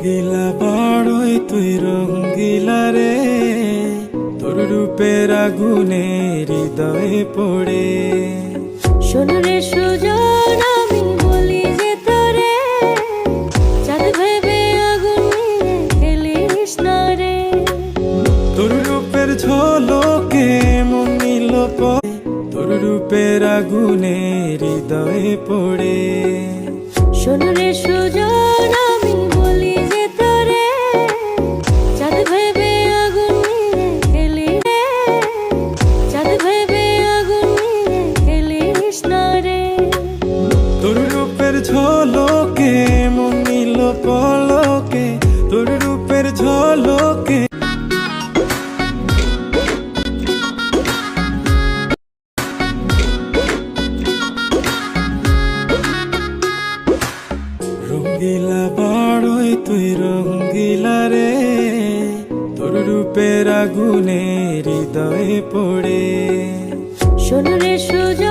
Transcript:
রঙ্গিলা বাড়ই তুই রঙ্গিলা রে, তোর রূপের আগুনে হৃদয়ে পড়ে। শোন রে সুজন, আমি বলি যে তোরে, চাঁদ ভেবে আগুন নিয়ে খেলিস না রে। তোর রূপের ঝলকে মন নিল পরে, তোর রূপের আগুনে হৃদয়ে পড়ে। শোন রে সুজন, আমি বলি যে তোরে, চাঁদ ভেবে আগুন নিয়ে খেলিস রে। চাঁদ ভেবে আগুন নিয়ে খেলিস না রে। তোর রূপের ঝলকে মন নিল পলকে, তোর রূপের ঝলকে। রঙ্গিলা বাড়ই তুই রঙ্গিলা রে, তোর রূপের আগুনে হৃদয়ে পড়ে। শোন রে সুজন।